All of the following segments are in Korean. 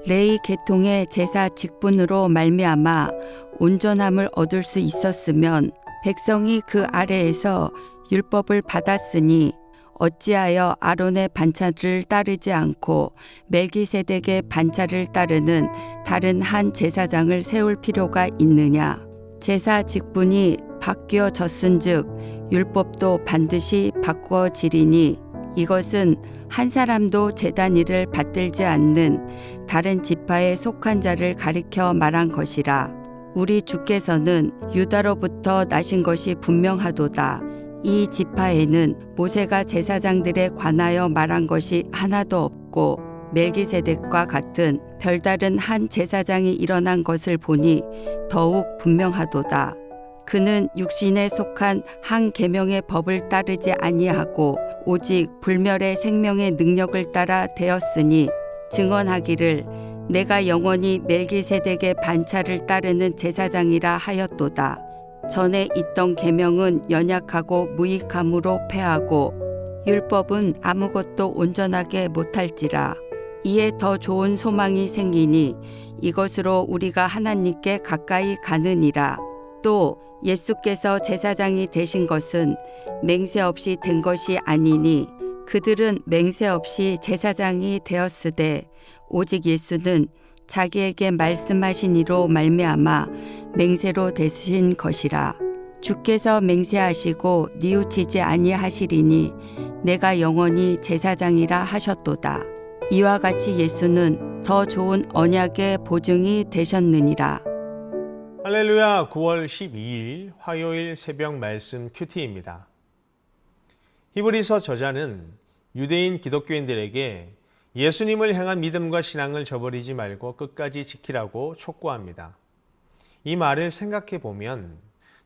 레위 계통의 제사 직분으로 말미암아 온전함을 얻을 수 있었으면 백성이 그 아래에서 율법을 받았으니 어찌하여 아론의 반차를 따르지 않고 멜기세덱의 반차를 따르는 다른 한 제사장을 세울 필요가 있느냐. 제사 직분이 바뀌어졌은즉 율법도 반드시 바꾸어지리니 이것은 한 사람도 제단 일을 받들지 않는 다른 지파에 속한 자를 가리켜 말한 것이라. 우리 주께서는 유다로부터 나신 것이 분명하도다. 이 지파에는 모세가 제사장들에 관하여 말한 것이 하나도 없고 멜기세덱과 같은 별다른 한 제사장이 일어난 것을 보니 더욱 분명하도다. 그는 육신에 속한 한 계명의 법을 따르지 아니하고 오직 불멸의 생명의 능력을 따라 되었으니 증언하기를 내가 영원히 멜기세덱의 반차를 따르는 제사장이라 하였도다. 전에 있던 계명은 연약하고 무익함으로 패하고 율법은 아무것도 온전하게 못할지라. 이에 더 좋은 소망이 생기니 이것으로 우리가 하나님께 가까이 가느니라. 또 예수께서 제사장이 되신 것은 맹세 없이 된 것이 아니니 그들은 맹세 없이 제사장이 되었으되 오직 예수는 자기에게 말씀하신 이로 말미암아 맹세로 되신 것이라. 주께서 맹세하시고 뉘우치지 아니하시리니 내가 영원히 제사장이라 하셨도다. 이와 같이 예수는 더 좋은 언약의 보증이 되셨느니라. 할렐루야. 9월 12일 화요일 새벽 말씀 큐티입니다. 히브리서 저자는 유대인 기독교인들에게 예수님을 향한 믿음과 신앙을 저버리지 말고 끝까지 지키라고 촉구합니다. 이 말을 생각해 보면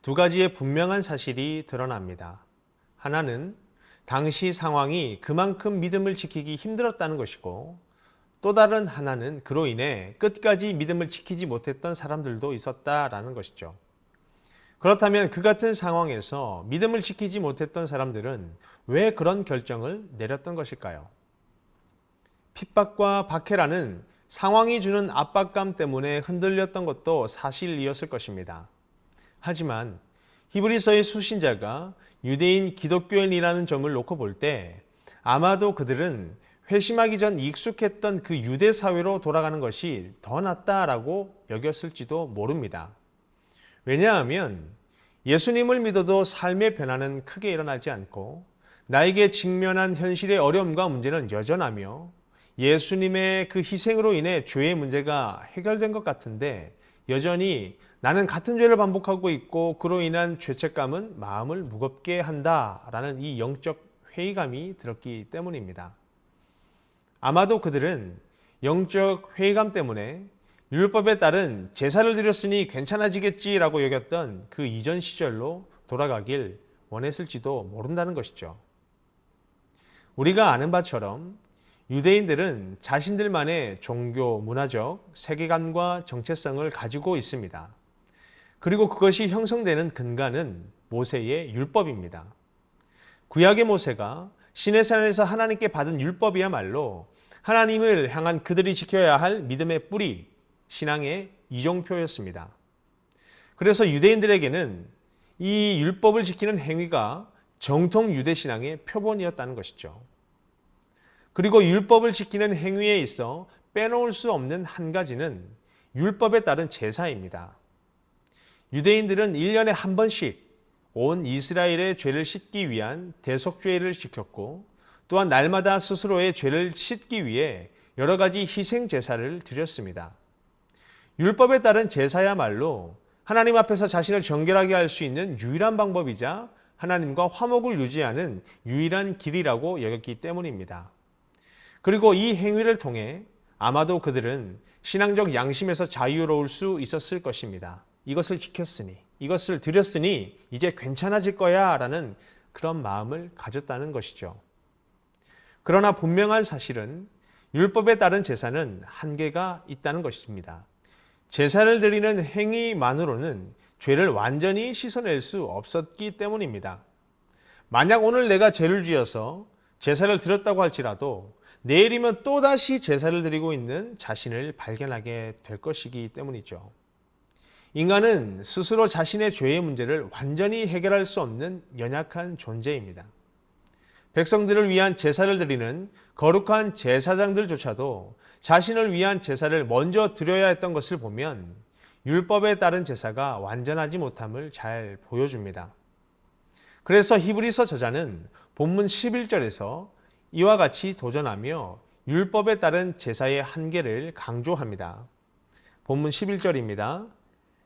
두 가지의 분명한 사실이 드러납니다. 하나는 당시 상황이 그만큼 믿음을 지키기 힘들었다는 것이고, 또 다른 하나는 그로 인해 끝까지 믿음을 지키지 못했던 사람들도 있었다라는 것이죠. 그렇다면 그 같은 상황에서 믿음을 지키지 못했던 사람들은 왜 그런 결정을 내렸던 것일까요? 핍박과 박해라는 상황이 주는 압박감 때문에 흔들렸던 것도 사실이었을 것입니다. 하지만 히브리서의 수신자가 유대인 기독교인이라는 점을 놓고 볼 때 아마도 그들은 회심하기 전 익숙했던 그 유대 사회로 돌아가는 것이 더 낫다라고 여겼을지도 모릅니다. 왜냐하면 예수님을 믿어도 삶의 변화는 크게 일어나지 않고 나에게 직면한 현실의 어려움과 문제는 여전하며 예수님의 그 희생으로 인해 죄의 문제가 해결된 것 같은데 여전히 나는 같은 죄를 반복하고 있고 그로 인한 죄책감은 마음을 무겁게 한다라는 이 영적 회의감이 들었기 때문입니다. 아마도 그들은 영적 회의감 때문에 율법에 따른 제사를 드렸으니 괜찮아지겠지라고 여겼던 그 이전 시절로 돌아가길 원했을지도 모른다는 것이죠. 우리가 아는 바처럼 유대인들은 자신들만의 종교, 문화적 세계관과 정체성을 가지고 있습니다. 그리고 그것이 형성되는 근간은 모세의 율법입니다. 구약의 모세가 시내산에서 하나님께 받은 율법이야말로 하나님을 향한 그들이 지켜야 할 믿음의 뿌리, 신앙의 이정표였습니다. 그래서 유대인들에게는 이 율법을 지키는 행위가 정통 유대 신앙의 표본이었다는 것이죠. 그리고 율법을 지키는 행위에 있어 빼놓을 수 없는 한 가지는 율법에 따른 제사입니다. 유대인들은 1년에 한 번씩 온 이스라엘의 죄를 씻기 위한 대속죄를 지켰고 또한 날마다 스스로의 죄를 씻기 위해 여러 가지 희생 제사를 드렸습니다. 율법에 따른 제사야말로 하나님 앞에서 자신을 정결하게 할 수 있는 유일한 방법이자 하나님과 화목을 유지하는 유일한 길이라고 여겼기 때문입니다. 그리고 이 행위를 통해 아마도 그들은 신앙적 양심에서 자유로울 수 있었을 것입니다. 이것을 지켰으니, 이것을 드렸으니 이제 괜찮아질 거야 라는 그런 마음을 가졌다는 것이죠. 그러나 분명한 사실은 율법에 따른 제사는 한계가 있다는 것입니다. 제사를 드리는 행위만으로는 죄를 완전히 씻어낼 수 없었기 때문입니다. 만약 오늘 내가 죄를 지어서 제사를 드렸다고 할지라도 내일이면 또다시 제사를 드리고 있는 자신을 발견하게 될 것이기 때문이죠. 인간은 스스로 자신의 죄의 문제를 완전히 해결할 수 없는 연약한 존재입니다. 백성들을 위한 제사를 드리는 거룩한 제사장들조차도 자신을 위한 제사를 먼저 드려야 했던 것을 보면 율법에 따른 제사가 완전하지 못함을 잘 보여줍니다. 그래서 히브리서 저자는 본문 11절에서 이와 같이 도전하며 율법에 따른 제사의 한계를 강조합니다. 본문 11절입니다.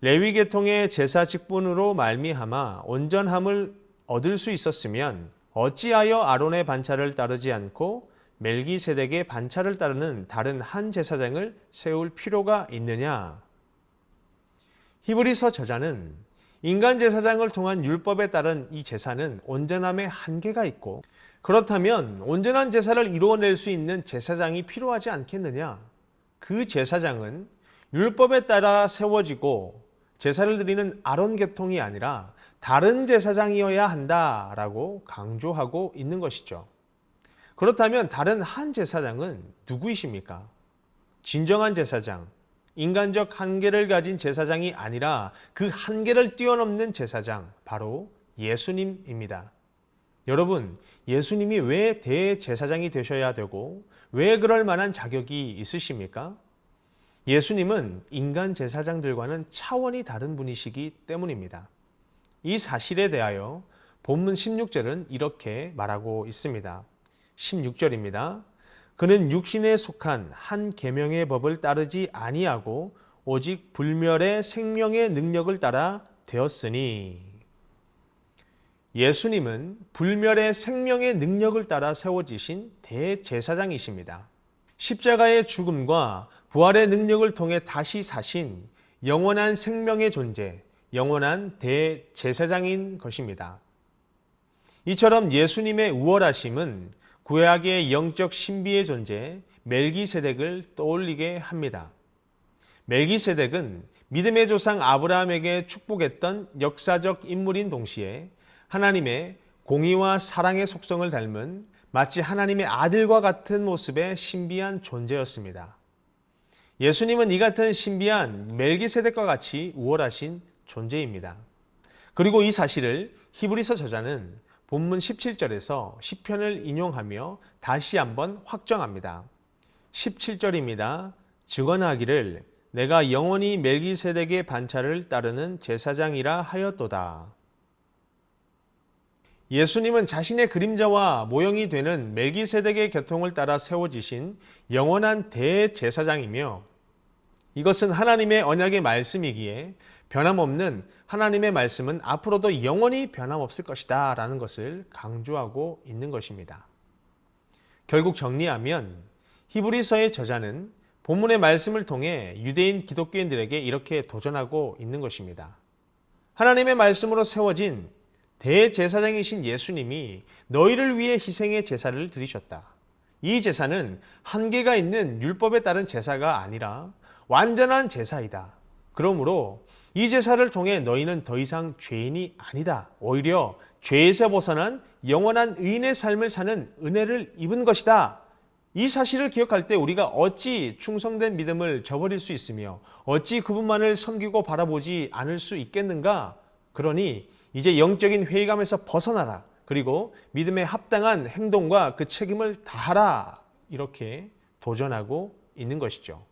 레위 계통의 제사 직분으로 말미암아 온전함을 얻을 수 있었으면 어찌하여 아론의 반차를 따르지 않고 멜기세덱의 반차를 따르는 다른 한 제사장을 세울 필요가 있느냐? 히브리서 저자는 인간 제사장을 통한 율법에 따른 이 제사는 온전함에 한계가 있고 그렇다면 온전한 제사를 이루어낼 수 있는 제사장이 필요하지 않겠느냐? 그 제사장은 율법에 따라 세워지고 제사를 드리는 아론 계통이 아니라 다른 제사장이어야 한다라고 강조하고 있는 것이죠. 그렇다면 다른 한 제사장은 누구이십니까? 진정한 제사장, 인간적 한계를 가진 제사장이 아니라 그 한계를 뛰어넘는 제사장, 바로 예수님입니다. 여러분, 예수님이 왜 대제사장이 되셔야 되고 왜 그럴 만한 자격이 있으십니까? 예수님은 인간 제사장들과는 차원이 다른 분이시기 때문입니다. 이 사실에 대하여 본문 16절은 이렇게 말하고 있습니다. 16절입니다. 그는 육신에 속한 한 계명의 법을 따르지 아니하고 오직 불멸의 생명의 능력을 따라 되었으니. 예수님은 불멸의 생명의 능력을 따라 세워지신 대제사장이십니다. 십자가의 죽음과 부활의 능력을 통해 다시 사신 영원한 생명의 존재, 영원한 대제사장인 것입니다. 이처럼 예수님의 우월하심은 구약의 영적 신비의 존재 멜기세덱을 떠올리게 합니다. 멜기세덱은 믿음의 조상 아브라함에게 축복했던 역사적 인물인 동시에 하나님의 공의와 사랑의 속성을 닮은 마치 하나님의 아들과 같은 모습의 신비한 존재였습니다. 예수님은 이 같은 신비한 멜기세덱과 같이 우월하신 존재입니다. 그리고 이 사실을 히브리서 저자는 본문 17절에서 시편을 인용하며 다시 한번 확정합니다. 17절입니다. 증언하기를 내가 영원히 멜기세덱의 반차를 따르는 제사장이라 하였도다. 예수님은 자신의 그림자와 모형이 되는 멜기세덱의 계통을 따라 세워지신 영원한 대제사장이며 이것은 하나님의 언약의 말씀이기에 변함없는 하나님의 말씀은 앞으로도 영원히 변함없을 것이다 라는 것을 강조하고 있는 것입니다. 결국 정리하면 히브리서의 저자는 본문의 말씀을 통해 유대인 기독교인들에게 이렇게 도전하고 있는 것입니다. 하나님의 말씀으로 세워진 대제사장이신 예수님이 너희를 위해 희생의 제사를 드리셨다. 이 제사는 한계가 있는 율법에 따른 제사가 아니라 완전한 제사이다. 그러므로 이 제사를 통해 너희는 더 이상 죄인이 아니다. 오히려 죄에서 벗어난 영원한 의인의 삶을 사는 은혜를 입은 것이다. 이 사실을 기억할 때 우리가 어찌 충성된 믿음을 저버릴 수 있으며 어찌 그분만을 섬기고 바라보지 않을 수 있겠는가? 그러니 이제 영적인 회의감에서 벗어나라. 그리고 믿음에 합당한 행동과 그 책임을 다하라. 이렇게 도전하고 있는 것이죠.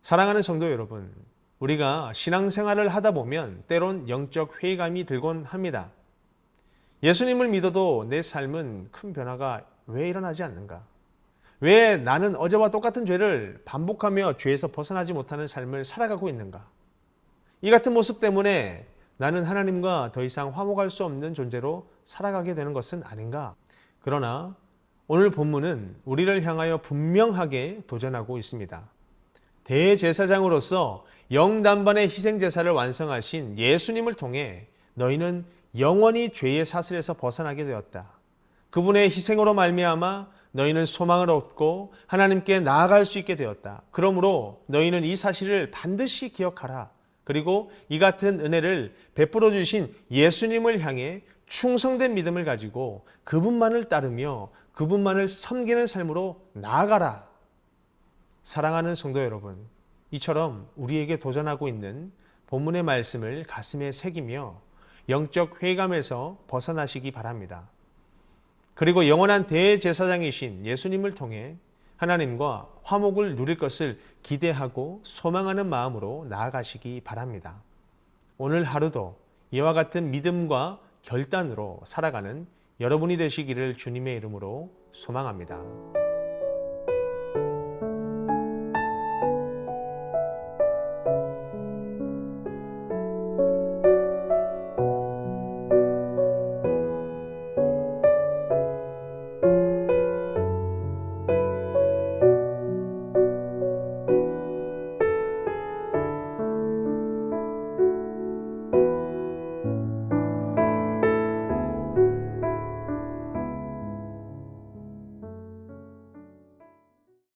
사랑하는 성도 여러분, 우리가 신앙생활을 하다 보면 때론 영적 회의감이 들곤 합니다. 예수님을 믿어도 내 삶은 큰 변화가 왜 일어나지 않는가? 왜 나는 어제와 똑같은 죄를 반복하며 죄에서 벗어나지 못하는 삶을 살아가고 있는가? 이 같은 모습 때문에 나는 하나님과 더 이상 화목할 수 없는 존재로 살아가게 되는 것은 아닌가? 그러나 오늘 본문은 우리를 향하여 분명하게 도전하고 있습니다. 대제사장으로서 영단반의 희생제사를 완성하신 예수님을 통해 너희는 영원히 죄의 사슬에서 벗어나게 되었다. 그분의 희생으로 말미암아 너희는 소망을 얻고 하나님께 나아갈 수 있게 되었다. 그러므로 너희는 이 사실을 반드시 기억하라. 그리고 이 같은 은혜를 베풀어 주신 예수님을 향해 충성된 믿음을 가지고 그분만을 따르며 그분만을 섬기는 삶으로 나아가라. 사랑하는 성도 여러분, 이처럼 우리에게 도전하고 있는 본문의 말씀을 가슴에 새기며 영적 회감에서 벗어나시기 바랍니다. 그리고 영원한 대제사장이신 예수님을 통해 하나님과 화목을 누릴 것을 기대하고 소망하는 마음으로 나아가시기 바랍니다. 오늘 하루도 이와 같은 믿음과 결단으로 살아가는 여러분이 되시기를 주님의 이름으로 소망합니다.